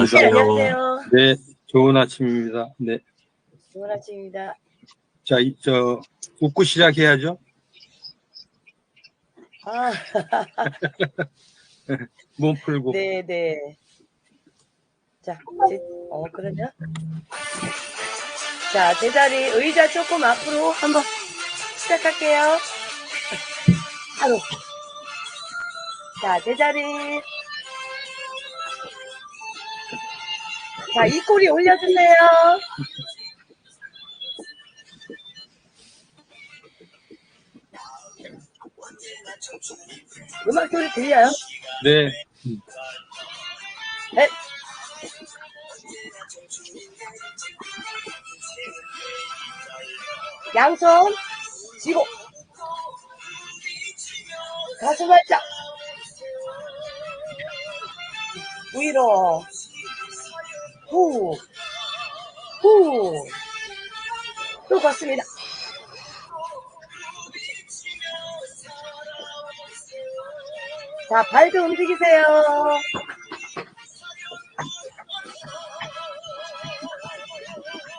씨, 안녕하세요. 안녕하세요. 네, 좋은 아침입니다. 네. 좋은 아침입니다. 자, 웃고 시작해야죠. 아, 몸 풀고. 네. 자, 그러냐? 자, 제자리 의자 조금 앞으로 한번 시작할게요. 바로. 자, 제자리. 자, 이 꼬리 올려주세요. 음악 소리 들려요? 네. 네. 양손 쥐고 가슴 활짝 위로 후 또 걷습니다. 자, 발도 움직이세요.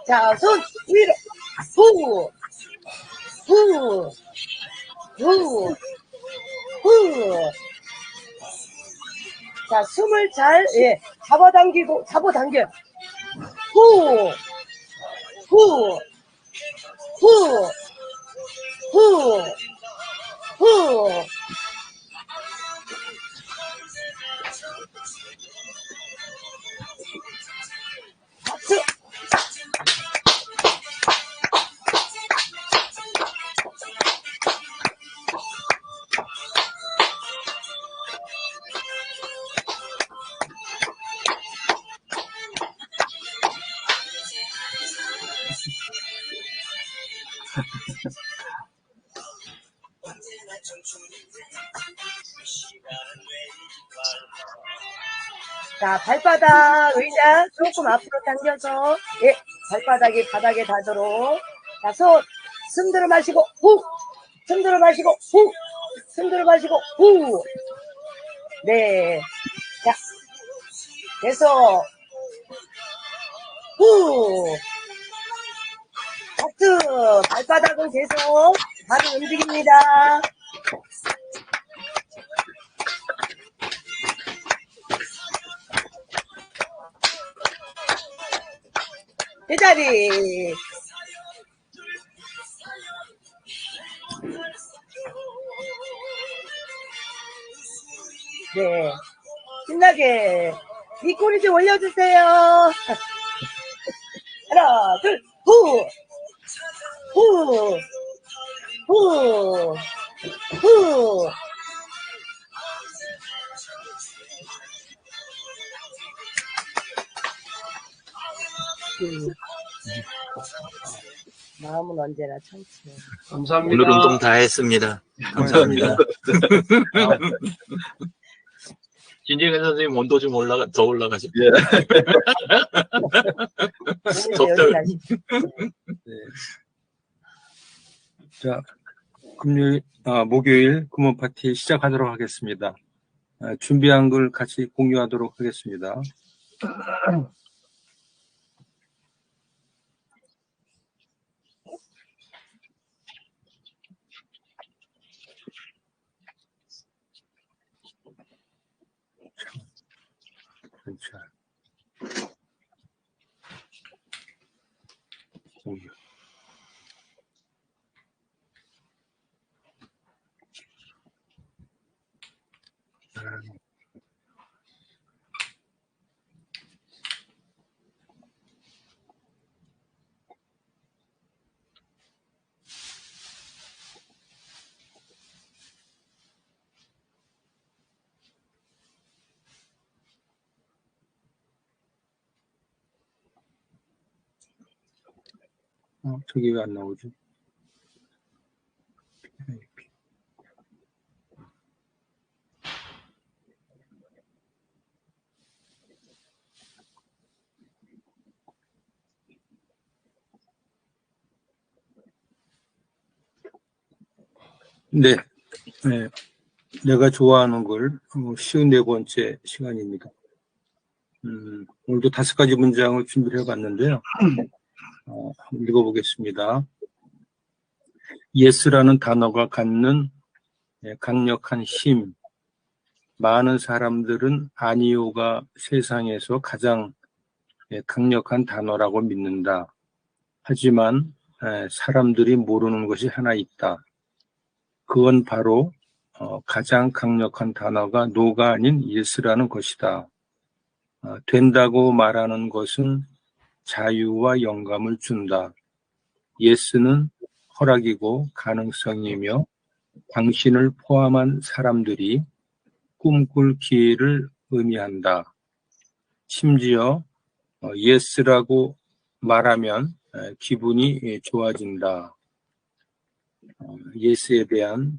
자, 손 위로 후. 자, 숨을 잘 잡아당겨요. 후. 박수. 자, 발바닥 의자 조금 앞으로 당겨서 발바닥이 바닥에 닿도록. 자, 숨 들어 마시고 후, 숨 들어 마시고 후, 숨 들어 마시고 후. 네. 자, 계속 후. 박수. 발바닥은 계속 발을 움직입니다. 제자리. 네. 신나게 뒷꼬리 좀 올려주세요. 하나, 둘, 후. 마음은 언제나 청취해. 감사합니다. 오늘 운동 다 했습니다. 감사합니다. 진진혜 선생님 온도 좀 더 올라가죠. 예. 덥다. 네. 자, 목요일 금원 파티 시작하도록 하겠습니다. 준비한 걸 같이 공유하도록 하겠습니다. 공유. 저기 왜 안 나오지? 네. 내가 좋아하는 걸 쉬운 4번째 시간입니다. 오늘도 5가지 문장을 준비를 해봤는데요. 한번 읽어보겠습니다. yes라는 단어가 갖는 강력한 힘. 많은 사람들은 아니오가 세상에서 가장 강력한 단어라고 믿는다. 하지만 사람들이 모르는 것이 하나 있다. 그건 바로 가장 강력한 단어가 no가 아닌 yes라는 것이다. 된다고 말하는 것은 자유와 영감을 준다. yes는 허락이고 가능성이며 당신을 포함한 사람들이 꿈꿀 기회를 의미한다. 심지어 yes라고 말하면 기분이 좋아진다. yes에 대한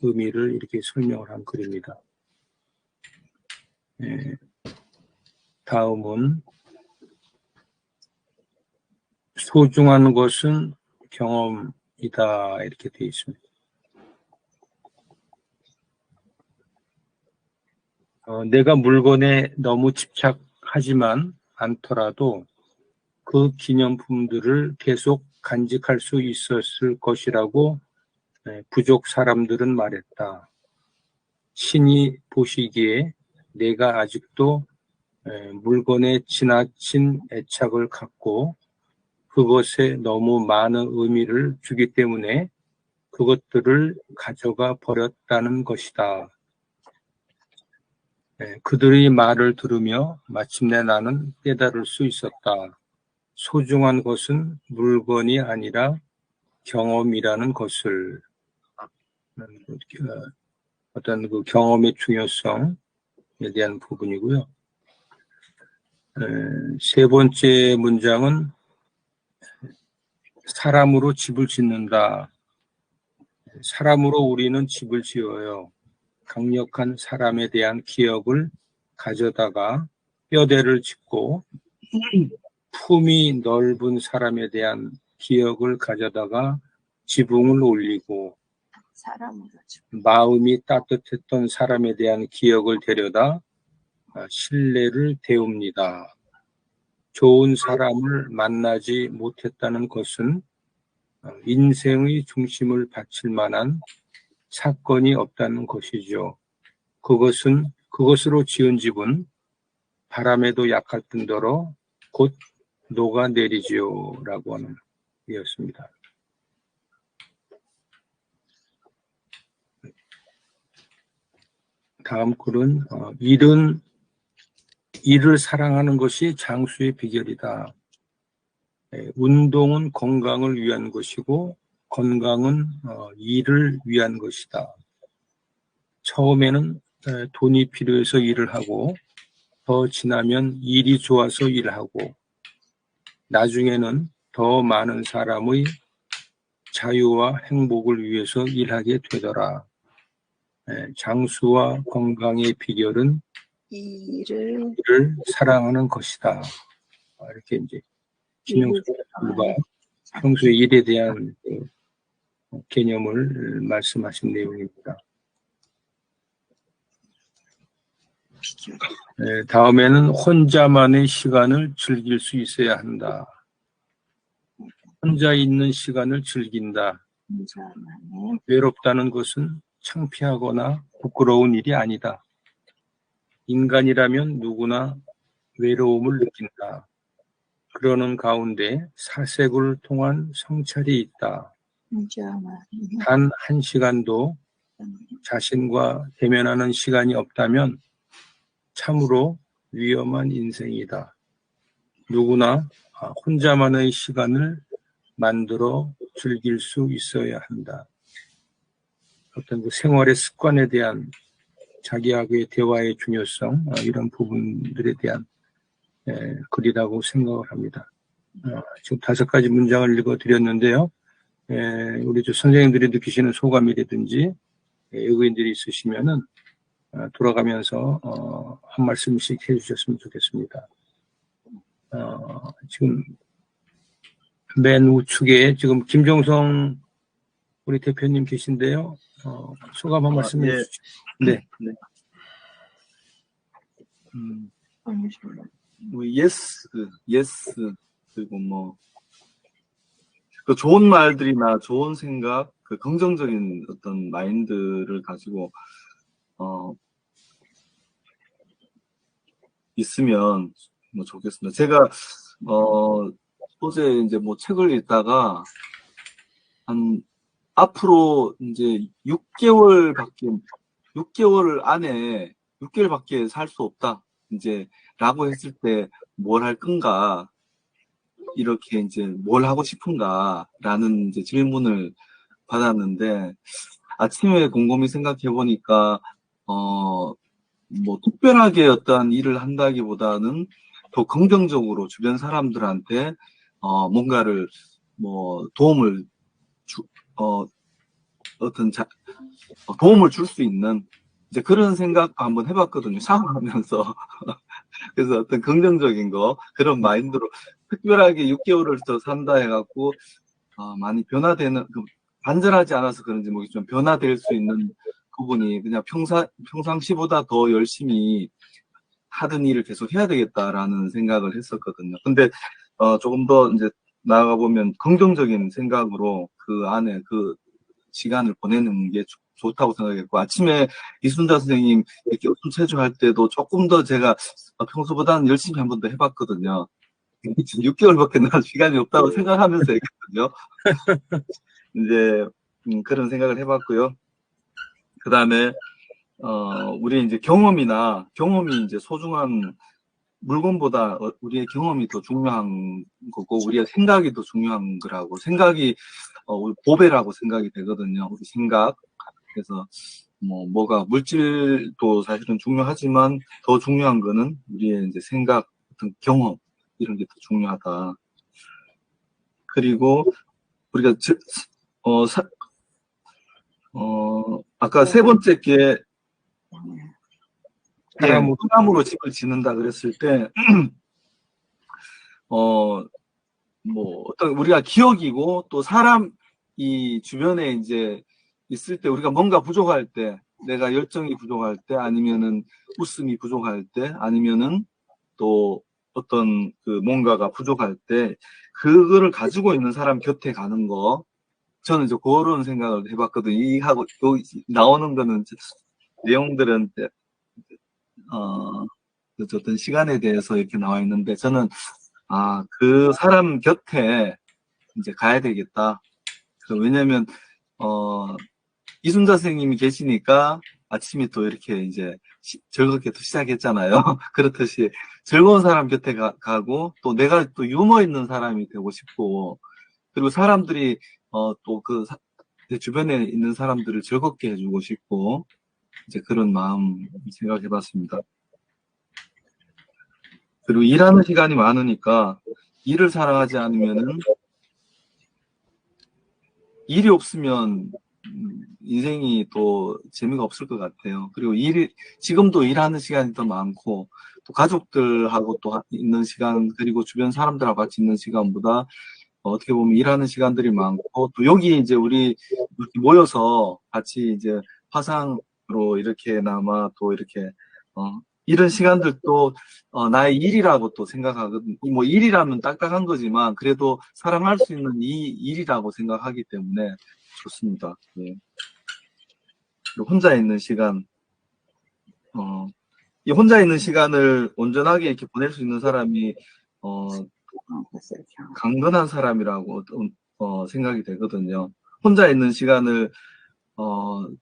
의미를 이렇게 설명을 한 글입니다. 다음은 소중한 것은 경험이다 이렇게 되어 있습니다. 내가 물건에 너무 집착하지만 않더라도 그 기념품들을 계속 간직할 수 있었을 것이라고 부족 사람들은 말했다. 신이 보시기에 내가 아직도 물건에 지나친 애착을 갖고 그것에 너무 많은 의미를 주기 때문에 그것들을 가져가 버렸다는 것이다. 그들의 말을 들으며 마침내 나는 깨달을 수 있었다. 소중한 것은 물건이 아니라 경험이라는 것을, 어떤 그 경험의 중요성에 대한 부분이고요. 세 번째 문장은 사람으로 집을 짓는다. 사람으로 우리는 집을 지어요. 강력한 사람에 대한 기억을 가져다가 뼈대를 짓고 품이 넓은 사람에 대한 기억을 가져다가 지붕을 올리고 마음이 따뜻했던 사람에 대한 기억을 데려다 신뢰를 데웁니다. 좋은 사람을 만나지 못했다는 것은 인생의 중심을 바칠 만한 사건이 없다는 것이죠. 그것으로 지은 집은 바람에도 약할 뿐더러 곧 녹아내리지요. 라고 하는 이었습니다. 다음 글은 일을 사랑하는 것이 장수의 비결이다. 운동은 건강을 위한 것이고 건강은 일을 위한 것이다. 처음에는 돈이 필요해서 일을 하고 더 지나면 일이 좋아서 일하고 나중에는 더 많은 사람의 자유와 행복을 위해서 일하게 되더라. 장수와 건강의 비결은 일을 사랑하는 것이다. 이렇게 이제 김영수 교수가 평소에 일에 대한 개념을 말씀하신 내용입니다. 다음에는 혼자만의 시간을 즐길 수 있어야 한다. 혼자 있는 시간을 즐긴다. 외롭다는 것은 창피하거나 부끄러운 일이 아니다. 인간이라면 누구나 외로움을 느낀다. 그러는 가운데 사색을 통한 성찰이 있다. 단 1시간도 자신과 대면하는 시간이 없다면 참으로 위험한 인생이다. 누구나 혼자만의 시간을 만들어 즐길 수 있어야 한다. 어떤 그 생활의 습관에 대한 자기하고의 대화의 중요성, 이런 부분들에 대한 글이라고 생각을 합니다. 지금 5가지 문장을 읽어드렸는데요. 우리 선생님들이 느끼시는 소감이라든지 의견들이 있으시면은 돌아가면서 한 말씀씩 해주셨으면 좋겠습니다. 지금 맨 우측에 지금 김종성 우리 대표님 계신데요. 소감 한 말씀 해주시죠. 네. 뭐 예스, 그리고 뭐 그 좋은 말들이나 좋은 생각, 그 긍정적인 어떤 마인드를 가지고 있으면 뭐 좋겠습니다. 제가 어제 이제 뭐 책을 읽다가 한 앞으로 이제 6개월 안에 6개월밖에 살 수 없다. 이제 라고 했을 때 뭘 할 건가? 이렇게 이제 뭘 하고 싶은가라는 이제 질문을 받았는데 아침에 곰곰이 생각해 보니까 뭐 특별하게 어떤 일을 한다기보다는 더 긍정적으로 주변 사람들한테 뭔가를 뭐 도움을 도움을 줄 수 있는 이제 그런 생각 한번 해봤거든요. 샤워하면서. 그래서 어떤 긍정적인 거 그런 마인드로 특별하게 6개월을 더 산다 해갖고 많이 변화되는 간절하지 않아서 그런지 모르겠지만 변화될 수 있는 부분이 그냥 평상시보다 더 열심히 하던 일을 계속 해야 되겠다라는 생각을 했었거든요. 근데 조금 더 이제 나아가 보면 긍정적인 생각으로 그 안에 그 시간을 보내는 게 좋다고 생각했고 아침에 이순자 선생님 이렇게 웃음 체조할 때도 조금 더 제가 평소보다는 열심히 한 번 더 해봤거든요. 6개월밖에 날 시간이 없다고 생각하면서 했거든요. 이제 그런 생각을 해봤고요. 그 다음에 우리 이제 경험이 이제 소중한 물건보다 우리의 경험이 더 중요한 거고 우리의 생각이 더 중요한 거라고 생각이 보배라고 생각이 되거든요. 우리 생각. 그래서 뭐가 물질도 사실은 중요하지만 더 중요한 거는 우리의 이제 생각, 어떤 경험 이런 게 더 중요하다. 그리고 우리가 아까 세 번째 게 사람으로 집을 짓는다 그랬을 때 뭐 어떤 우리가 기억이고 또 사람이 주변에 이제 있을 때 우리가 뭔가 부족할 때 내가 열정이 부족할 때 아니면은 웃음이 부족할 때 아니면은 또 어떤 그 뭔가가 부족할 때 그거를 가지고 있는 사람 곁에 가는 거 저는 이제 그런 생각을 해봤거든요. 이하고 나오는 거는 내용들은 어떤 시간에 대해서 이렇게 나와 있는데 저는 그 사람 곁에 이제 가야 되겠다. 왜냐면 이순자 선생님이 계시니까 아침이 또 이렇게 이제 즐겁게 또 시작했잖아요. 그렇듯이 즐거운 사람 곁에 가고 또 내가 또 유머 있는 사람이 되고 싶고 그리고 사람들이 또 내 주변에 있는 사람들을 즐겁게 해주고 싶고 이제 그런 마음 생각해봤습니다. 그리고 일하는 시간이 많으니까 일을 사랑하지 않으면은 일이 없으면 인생이 또 재미가 없을 것 같아요. 그리고 지금도 일하는 시간이 더 많고 또 가족들하고 또 있는 시간 그리고 주변 사람들하고 같이 있는 시간보다 어떻게 보면 일하는 시간들이 많고 또 여기 이제 우리 이렇게 모여서 같이 이제 화상으로 이렇게나마 또 이렇게 이런 시간들도 나의 일이라고 또 생각하거든요. 뭐 일이라면 딱딱한 거지만 그래도 사랑할 수 있는 이 일이라고 생각하기 때문에 좋습니다. 예. 혼자 있는 시간, 이 혼자 있는 시간을 온전하게 이렇게 보낼 수 있는 사람이 강건한 사람이라고 생각이 되거든요. 혼자 있는 시간을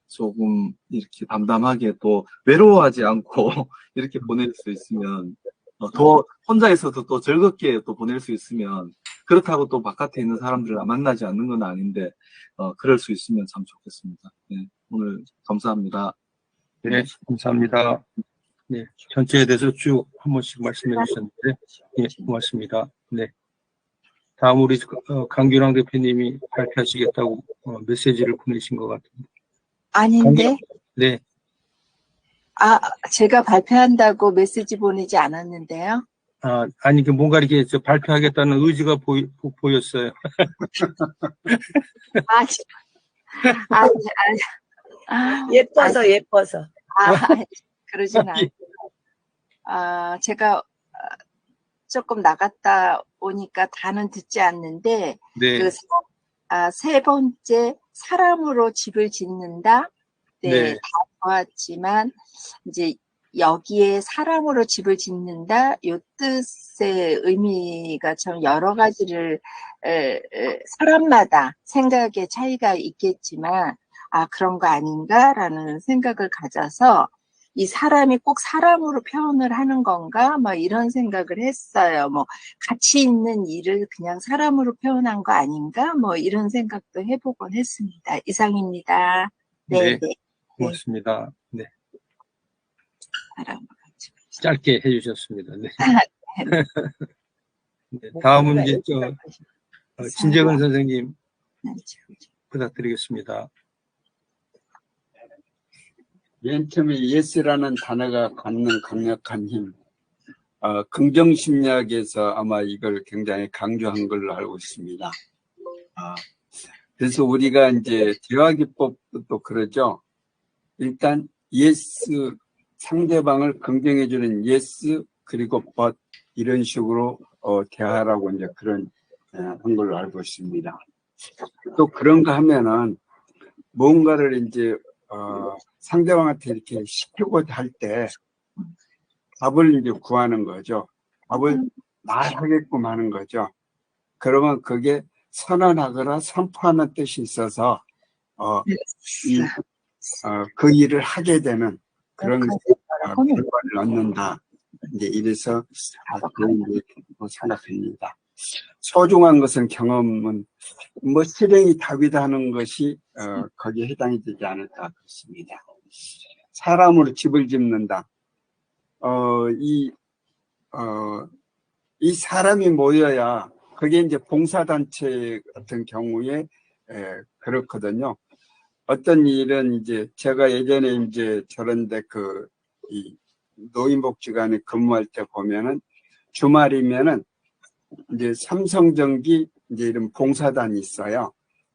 조금 이렇게 담담하게 또 외로워하지 않고 이렇게 보낼 수 있으면 더 혼자 있어도 또 즐겁게 또 보낼 수 있으면 그렇다고 또 바깥에 있는 사람들을 만나지 않는 건 아닌데 그럴 수 있으면 참 좋겠습니다. 네, 오늘 감사합니다. 네, 감사합니다. 네, 전체에 대해서 쭉 한 번씩 말씀해 주셨는데 네, 고맙습니다. 네. 다음 우리 강규랑 대표님이 발표하시겠다고 메시지를 보내신 것 같은데. 아닌데? 네. 제가 발표한다고 메시지 보내지 않았는데요. 아니, 뭔가 이렇게 발표하겠다는 의지가 보였어요. 예뻐서. 그러진 않아요. 제가 조금 나갔다 오니까 다는 듣지 않는데, 네. 세 번째, 사람으로 집을 짓는다? 네, 네. 다 좋았지만, 이제 여기에 사람으로 집을 짓는다? 요 뜻의 의미가 참 여러 가지를, 사람마다 생각의 차이가 있겠지만, 그런 거 아닌가라는 생각을 가져서, 이 사람이 꼭 사람으로 표현을 하는 건가? 뭐 이런 생각을 했어요. 뭐 가치 있는 일을 그냥 사람으로 표현한 거 아닌가? 뭐 이런 생각도 해보곤 했습니다. 이상입니다. 네. 네. 고맙습니다. 네. 사람으로 같이. 짧게 해주셨습니다. 네. 네. 다음은 이제 진재근 선생님 부탁드리겠습니다. 맨 처음에 yes라는 단어가 갖는 강력한 힘, 긍정심리학에서 아마 이걸 굉장히 강조한 걸로 알고 있습니다. 그래서 우리가 이제 대화기법도 그러죠. 일단 yes, 상대방을 긍정해주는 yes, 그리고 but 이런 식으로 대화라고 이제 그런 한 걸로 알고 있습니다. 또 그런가 하면은 뭔가를 이제 상대방한테 이렇게 시키고자 할 때 답을 이제 구하는 거죠. 답을 말하게끔 하는 거죠. 그러면 그게 선언하거나 선포하는 뜻이 있어서 그 일을 하게 되는 그런 결과를 얻는다. 이제 이래서 그런 게 생각합니다. 소중한 것은 경험은 뭐 실행이 답이다 하는 것이 거기에 해당이 되지 않을까 그렇습니다. 사람으로 집을 짓는다. 이 사람이 모여야 그게 이제 봉사단체 같은 경우에 그렇거든요. 어떤 일은 이제 제가 예전에 이제 저런데 이 노인복지관에 근무할 때 보면은 주말이면은 이제 삼성전기 이제 이런 봉사단이 있어요.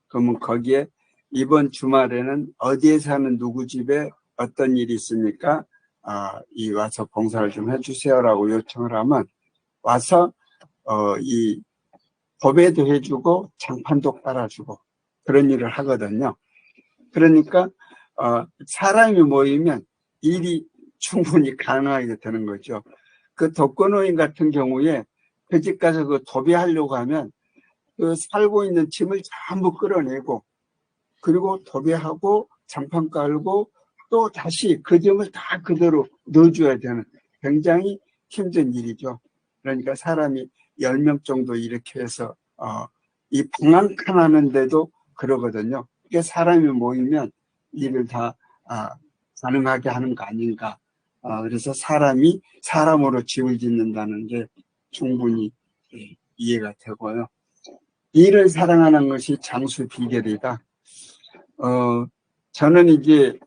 그러면 거기에 이번 주말에는 어디에 사는 누구 집에 어떤 일이 있으니까 이 와서 봉사를 좀 해주세요라고 요청을 하면 와서 이 도배도 해주고 장판도 깔아주고 그런 일을 하거든요. 그러니까 사람이 모이면 일이 충분히 가능하게 되는 거죠. 그 독거노인 같은 경우에 그 집 가서 그 도배하려고 하면 그 살고 있는 짐을 전부 끌어내고 그리고 도배하고 장판 깔고 또 다시 그 짐을 다 그대로 넣어줘야 되는 굉장히 힘든 일이죠. 그러니까 사람이 10명 정도 이렇게 해서 이 방 한 칸 하는데도 그러거든요. 이게 사람이 모이면 일을 다 가능하게 하는 거 아닌가. 그래서 사람이 사람으로 집을 짓는다는 게 충분히 이해가 되고요. 일을 사랑하는 것이 장수 비결이다. 저는 이제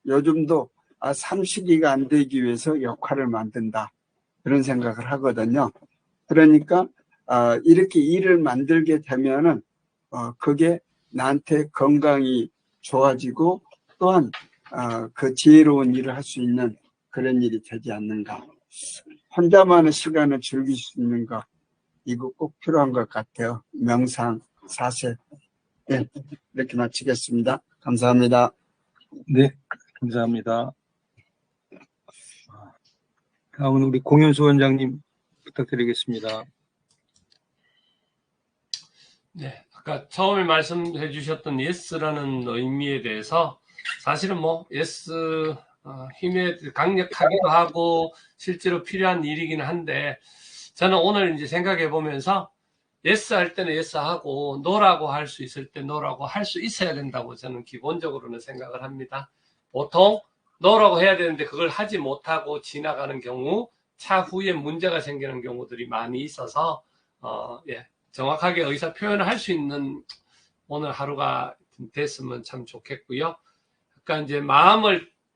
요즘도 삼식이가 안 되기 위해서 역할을 만든다. 그런 생각을 하거든요. 그러니까 이렇게 일을 만들게 되면은 그게 나한테 건강이 좋아지고 또한 그 지혜로운 일을 할 수 있는 그런 일이 되지 않는가. 혼자만의 시간을 즐길 수 있는 것, 이거 꼭 필요한 것 같아요. 명상, 사세. 네, 이렇게 마치겠습니다. 감사합니다. 네, 감사합니다. 다음은 우리 공윤수 원장님 부탁드리겠습니다. 네, 아까 처음에 말씀해 주셨던 yes라는 의미에 대해서 사실은 뭐 yes 힘에 강력하기도 하고 실제로 필요한 일이긴 한데 저는 오늘 이제 생각해 보면서 yes 할 때는 yes 하고 no라고 할 수 있을 때 no라고 할 수 있어야 된다고 저는 기본적으로는 생각을 합니다. 보통 no라고 해야 되는데 그걸 하지 못하고 지나가는 경우 차후에 문제가 생기는 경우들이 많이 있어서 정확하게 의사 표현을 할 수 있는 오늘 하루가 됐으면 참 좋겠고요. 그러니까 이제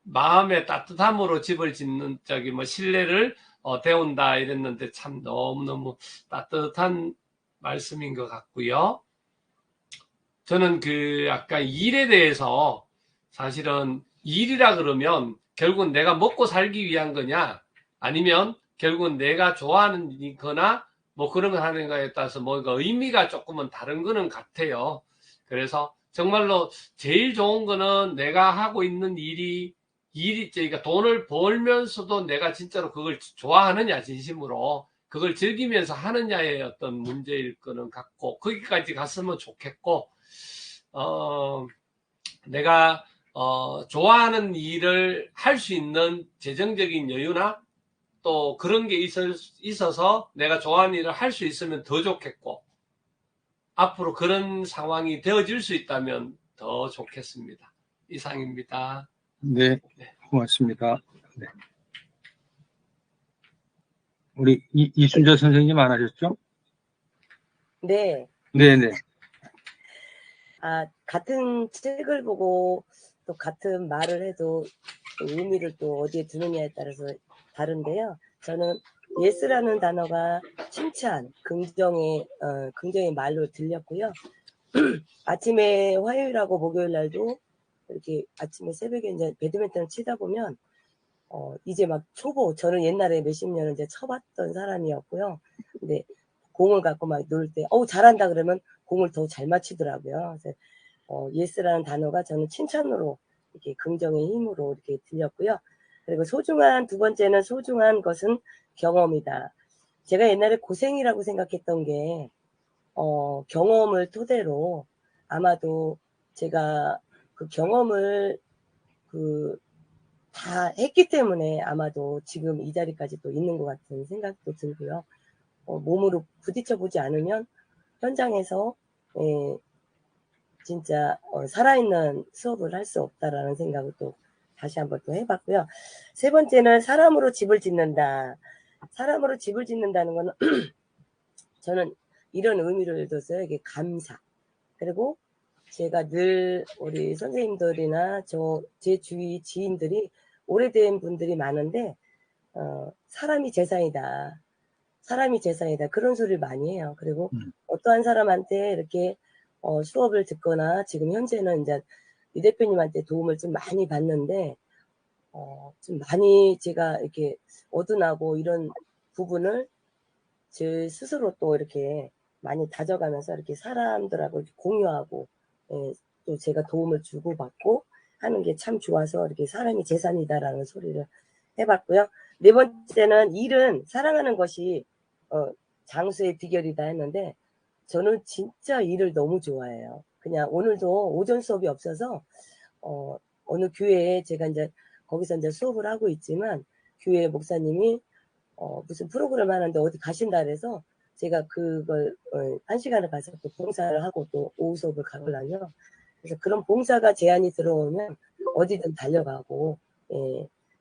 마음의 따뜻함으로 집을 짓는 뭐 신뢰를 배운다 이랬는데 참 너무너무 따뜻한 말씀인 것 같고요. 저는 아까 일에 대해서 사실은 일이라 그러면 결국은 내가 먹고 살기 위한 거냐 아니면 결국은 내가 좋아하는 거나 뭐 그런 거 하는 거에 따라서 뭔가 의미가 조금은 다른 거는 같아요. 그래서 정말로 제일 좋은 거는 내가 하고 있는 일이 그러니까 돈을 벌면서도 내가 진짜로 그걸 좋아하느냐, 진심으로. 그걸 즐기면서 하느냐의 어떤 문제일 거는 같고, 거기까지 갔으면 좋겠고, 내가, 좋아하는 일을 할 수 있는 재정적인 여유나 또 그런 게 있어서 내가 좋아하는 일을 할 수 있으면 더 좋겠고, 앞으로 그런 상황이 되어질 수 있다면 더 좋겠습니다. 이상입니다. 네, 고맙습니다. 네. 우리 이순자 선생님 안 하셨죠? 네. 네네. 같은 책을 보고 또 같은 말을 해도 의미를 또 어디에 두느냐에 따라서 다른데요. 저는 예스라는 단어가 칭찬, 긍정의 말로 들렸고요. 아침에 화요일하고 목요일 날도 이렇게 아침에 새벽에 이제 배드민턴을 치다 보면 이제 막 초보, 저는 옛날에 몇십 년을 이제 쳐봤던 사람이었고요. 근데 공을 갖고 막 놀 때, 잘한다 그러면 공을 더 잘 맞히더라고요. 그래서 예스라는 단어가 저는 칭찬으로 이렇게 긍정의 힘으로 이렇게 들렸고요. 그리고 두 번째는 소중한 것은 경험이다. 제가 옛날에 고생이라고 생각했던 게 경험을 토대로 아마도 제가 그 경험을 다 했기 때문에 아마도 지금 이 자리까지 또 있는 것 같은 생각도 들고요. 몸으로 부딪혀 보지 않으면 현장에서 진짜 살아있는 수업을 할 수 없다라는 생각을 또 다시 한번 또 해봤고요. 세 번째는 사람으로 집을 짓는다. 사람으로 집을 짓는다는 거는 저는 이런 의미를 둬서요. 이게 감사. 그리고 제가 늘 우리 선생님들이나 제 주위 지인들이 오래된 분들이 많은데 사람이 재산이다. 사람이 재산이다. 그런 소리를 많이 해요. 그리고 어떠한 사람한테 이렇게 수업을 듣거나 지금 현재는 이제 이 대표님한테 도움을 좀 많이 받는데 좀 많이 제가 이렇게 어둔하고 이런 부분을 제 스스로 또 이렇게 많이 다져가면서 이렇게 사람들하고 이렇게 공유하고 또 제가 도움을 주고받고 하는 게 참 좋아서 이렇게 사람이 재산이다라는 소리를 해봤고요. 네 번째는 일은 사랑하는 것이 장수의 비결이다 했는데 저는 진짜 일을 너무 좋아해요. 그냥 오늘도 오전 수업이 없어서 어느 교회에 제가 이제 거기서 이제 수업을 하고 있지만 교회 목사님이 무슨 프로그램 하는데 어디 가신다 그래서 제가 그걸 1시간을 가서 또 봉사를 하고 또 오후 수업을 가거든요. 그래서 그런 봉사가 제안이 들어오면 어디든 달려가고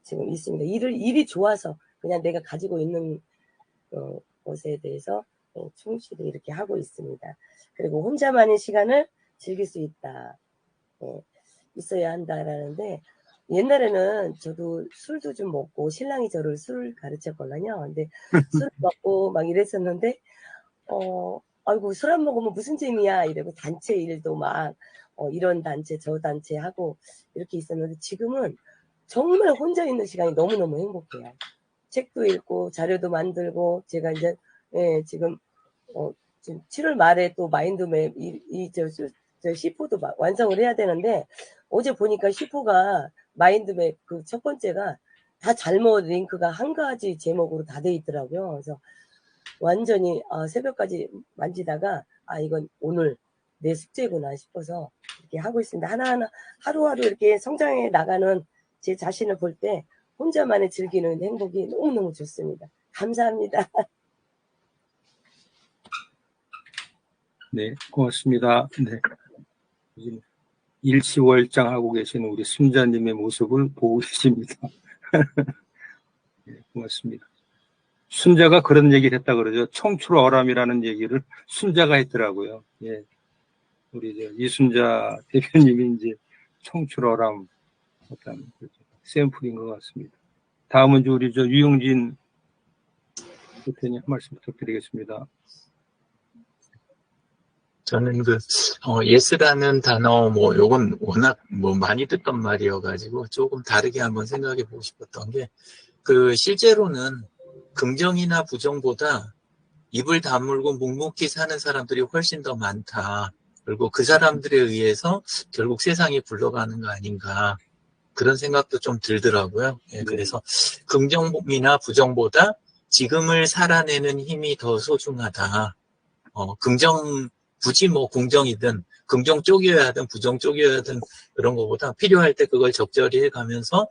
지금 있습니다. 일이 좋아서 그냥 내가 가지고 있는 것에 대해서 충실히 이렇게 하고 있습니다. 그리고 혼자만의 시간을 즐길 수 있다. 있어야 한다라는데 옛날에는 저도 술도 좀 먹고 신랑이 저를 술 가르쳤거든요. 근데 술을 먹고 막 이랬었는데 아이고 술 안 먹으면 무슨 재미야 이러고 단체 일도 막 이런 단체 저 단체 하고 이렇게 있었는데 지금은 정말 혼자 있는 시간이 너무너무 행복해요. 책도 읽고 자료도 만들고 제가 이제 지금 7월 말에 또 마인드맵 저 시포도 완성을 해야 되는데 어제 보니까 시포가 마인드맵 그 첫 번째가 다 잘못 링크가 한 가지 제목으로 다 돼 있더라고요. 그래서 완전히 새벽까지 만지다가 이건 오늘 내 숙제구나 싶어서 이렇게 하고 있습니다. 하나하나 하루하루 이렇게 성장해 나가는 제 자신을 볼 때 혼자만의 즐기는 행복이 너무너무 좋습니다. 감사합니다. 네, 고맙습니다. 네. 일시월장하고 계시는 우리 순자님의 모습을 보고 계십니다. 네, 고맙습니다. 순자가 그런 얘기를 했다 그러죠. 청출어람이라는 얘기를 순자가 했더라고요. 예. 우리 이순자 대표님이 이제 청출어람 어떤 샘플인 것 같습니다. 다음은 우리 유용진 대표님 한 말씀 부탁드리겠습니다. 저는 예스라는 단어, 요건 워낙 많이 듣던 말이어가지고 조금 다르게 한번 생각해 보고 싶었던 게, 실제로는 긍정이나 부정보다 입을 다물고 묵묵히 사는 사람들이 훨씬 더 많다. 그리고 그 사람들에 의해서 결국 세상이 굴러가는 거 아닌가. 그런 생각도 좀 들더라고요. 예, 그래서 긍정이나 부정보다 지금을 살아내는 힘이 더 소중하다. 굳이 뭐 긍정이든 긍정 쪽이어야 하든 부정 쪽이어야 하든 그런 것보다 필요할 때 그걸 적절히 해가면서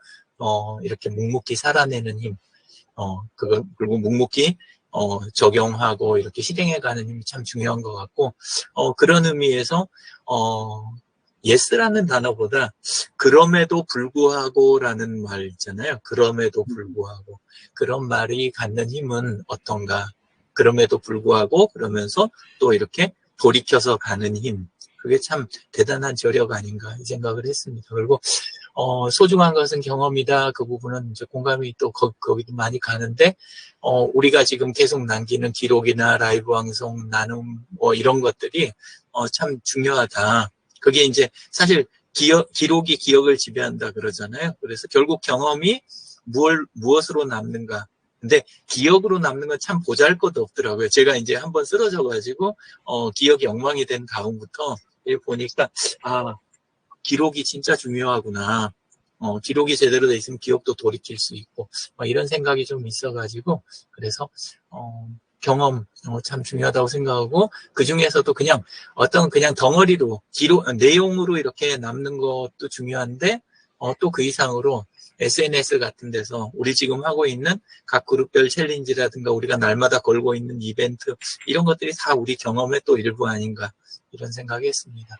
이렇게 묵묵히 살아내는 힘, 그리고 묵묵히 적용하고 이렇게 실행해가는 힘이 참 중요한 것 같고, 그런 의미에서 yes라는 단어보다 그럼에도 불구하고라는 말 있잖아요. 그럼에도 불구하고. 그런 말이 갖는 힘은 어떤가. 그럼에도 불구하고 그러면서 또 이렇게 돌이켜서 가는 힘. 그게 참 대단한 저력 아닌가 이 생각을 했습니다. 그리고 소중한 것은 경험이다. 그 부분은 이제 공감이 또 거기도 많이 가는데, 우리가 지금 계속 남기는 기록이나 라이브 방송, 나눔, 뭐 이런 것들이, 참 중요하다. 그게 이제 사실 기록이 기억을 지배한다 그러잖아요. 그래서 결국 경험이 무엇으로 남는가. 근데 기억으로 남는 건 참 보잘것없더라고요. 제가 이제 한번 쓰러져가지고, 기억이 엉망이 된 다음부터 보니까, 기록이 진짜 중요하구나. 기록이 제대로 돼 있으면 기억도 돌이킬 수 있고, 이런 생각이 좀 있어가지고, 그래서, 경험, 참 중요하다고 생각하고, 그 중에서도 그냥 그냥 덩어리로, 내용으로 이렇게 남는 것도 중요한데, 또 그 이상으로 SNS 같은 데서 우리 지금 하고 있는 각 그룹별 챌린지라든가 우리가 날마다 걸고 있는 이벤트, 이런 것들이 다 우리 경험의 또 일부 아닌가, 이런 생각이 했습니다.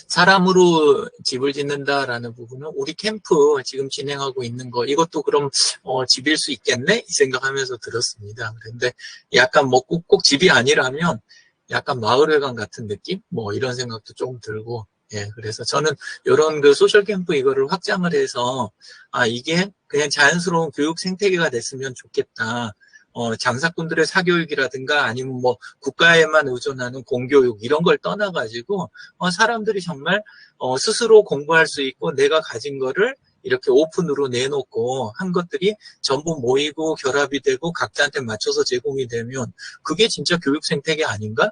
사람으로 집을 짓는다라는 부분은 우리 캠프 지금 진행하고 있는 거 이것도 그럼 집일 수 있겠네 이 생각하면서 들었습니다. 그런데 약간 뭐 꼭 집이 아니라면 약간 마을회관 같은 느낌 뭐 이런 생각도 조금 들고 예 그래서 저는 이런 그 소셜 캠프 이거를 확장을 해서 이게 그냥 자연스러운 교육 생태계가 됐으면 좋겠다. 장사꾼들의 사교육이라든가 아니면 뭐 국가에만 의존하는 공교육 이런 걸 떠나가지고 사람들이 정말 스스로 공부할 수 있고 내가 가진 거를 이렇게 오픈으로 내놓고 한 것들이 전부 모이고 결합이 되고 각자한테 맞춰서 제공이 되면 그게 진짜 교육 생태계 아닌가?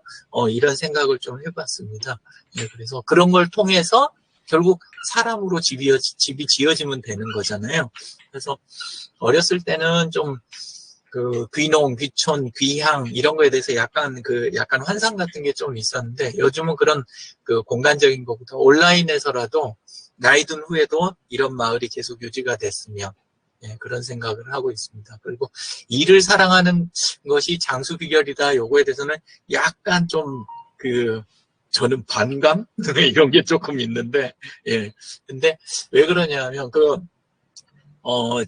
이런 생각을 좀 해봤습니다. 네, 그래서 그런 걸 통해서 결국 사람으로 집이 지어지면 되는 거잖아요. 그래서 어렸을 때는 좀 귀농, 귀촌, 귀향, 이런 거에 대해서 약간 환상 같은 게 좀 있었는데, 요즘은 그런 공간적인 것보다 온라인에서라도 나이 든 후에도 이런 마을이 계속 유지가 됐으면, 예, 그런 생각을 하고 있습니다. 그리고 일을 사랑하는 것이 장수 비결이다, 요거에 대해서는 약간 좀, 저는 반감? 이런 게 조금 있는데, 예. 근데 왜 그러냐면,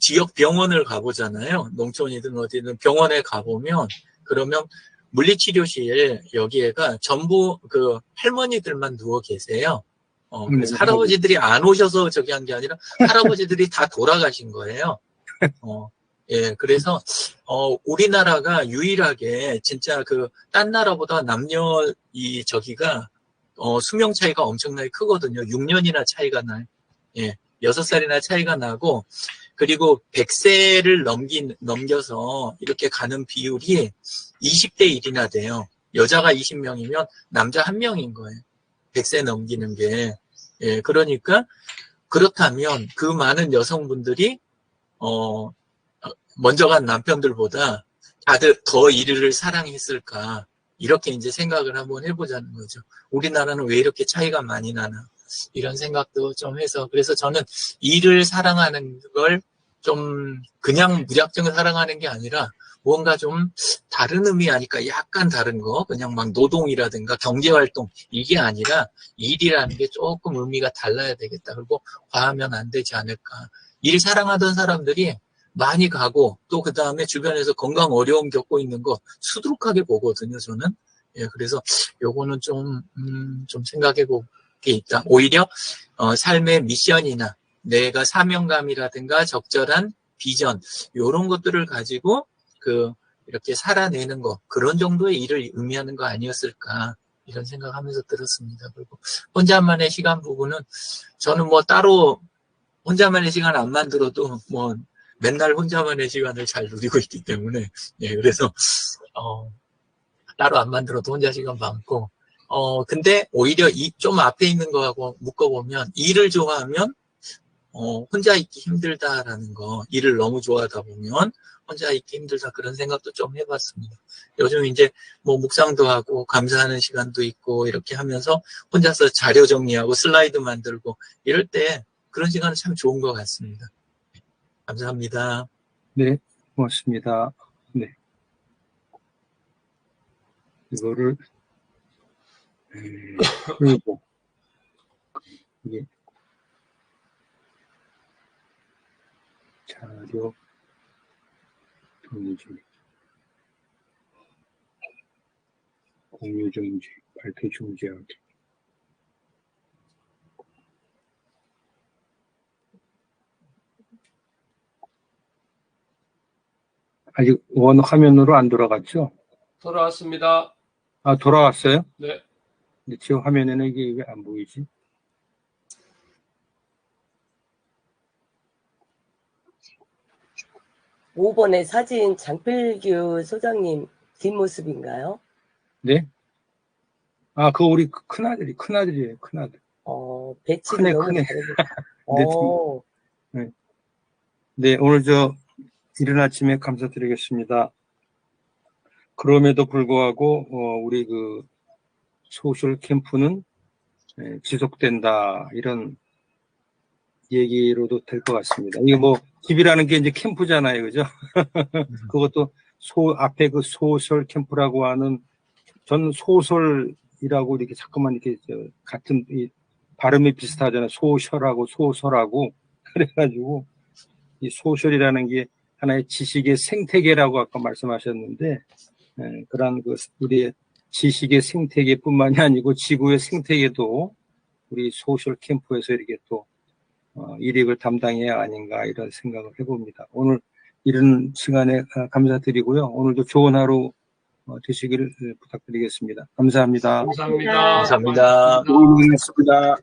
지역 병원을 가보잖아요. 농촌이든 어디든 병원에 가보면, 그러면 물리치료실 여기에가 전부 할머니들만 누워 계세요. 그래서 할아버지들이 안 오셔서 저기 한 게 아니라 할아버지들이 다 돌아가신 거예요. 예, 그래서, 우리나라가 유일하게 진짜 딴 나라보다 남녀 저기가, 수명 차이가 엄청나게 크거든요. 6년이나 차이가 나요. 예, 6살이나 차이가 나고, 그리고 100세를 넘겨서 이렇게 가는 비율이 20대 1이나 돼요. 여자가 20명이면 남자 1명인 거예요. 100세 넘기는 게. 예, 그러니까 그렇다면 그 많은 여성분들이 먼저 간 남편들보다 다들 더 일을 사랑했을까? 이렇게 이제 생각을 한번 해보자는 거죠. 우리나라는 왜 이렇게 차이가 많이 나나? 이런 생각도 좀 해서, 그래서 저는 일을 사랑하는 걸 좀 그냥 무작정 사랑하는 게 아니라 뭔가 좀 다른 의미 아닐까, 약간 다른 거, 그냥 막 노동이라든가 경제활동, 이게 아니라 일이라는 게 조금 의미가 달라야 되겠다. 그리고 과하면 안 되지 않을까. 일 사랑하던 사람들이 많이 가고 또 그 다음에 주변에서 건강 어려움 겪고 있는 거 수두룩하게 보거든요, 저는. 예, 그래서 요거는 좀 생각해 볼 게 있다. 오히려, 삶의 미션이나 내가 사명감이라든가 적절한 비전, 요런 것들을 가지고 이렇게 살아내는 거, 그런 정도의 일을 의미하는 거 아니었을까. 이런 생각하면서 들었습니다. 그리고 혼자만의 시간 부분은 저는 뭐 따로 혼자만의 시간 안 만들어도 뭐 맨날 혼자만의 시간을 잘 누리고 있기 때문에, 예, 그래서, 따로 안 만들어도 혼자 시간 많고, 근데 오히려 좀 앞에 있는 거하고 묶어보면, 일을 좋아하면, 혼자 있기 힘들다라는 거, 일을 너무 좋아하다 보면, 혼자 있기 힘들다 그런 생각도 좀 해봤습니다. 요즘 이제 뭐 묵상도 하고 감사하는 시간도 있고 이렇게 하면서 혼자서 자료 정리하고 슬라이드 만들고 이럴 때 그런 시간은 참 좋은 것 같습니다. 감사합니다. 네, 고맙습니다. 네. 이거를, 그리고, 이게, 자료, 정리 중, 공유 중지, 발표 중지하기. 아직 원 화면으로 안 돌아갔죠? 돌아왔습니다. 아, 돌아왔어요? 네. 근데 지금 화면에는 이게 왜 안 보이지? 오 5번의 사진 장필규 소장님 뒷모습인가요? 네? 아, 그거 우리 큰아들이에요, 큰아들. 배치를 크네, 너무 크네. 잘해주세요. 네, 오늘 이른 아침에 감사드리겠습니다. 그럼에도 불구하고, 우리 소셜 캠프는 지속된다, 이런 얘기로도 될 것 같습니다. 이게 집이라는 게 이제 캠프잖아요, 그죠? 그것도 앞에 소셜 캠프라고 하는, 저는 소설이라고 이렇게 자꾸만 이렇게 같은 발음이 비슷하잖아요. 소셜하고 소설하고. 그래가지고, 이 소셜이라는 게 하나의 지식의 생태계라고 아까 말씀하셨는데, 그런 우리의 지식의 생태계뿐만이 아니고 지구의 생태계도 우리 소셜 캠프에서 이렇게 또 일익을 담당해야 아닌가 이런 생각을 해봅니다. 오늘 이런 시간에 감사드리고요. 오늘도 좋은 하루 되시기를 부탁드리겠습니다. 감사합니다. 감사합니다. 감사합니다. 고맙습니다.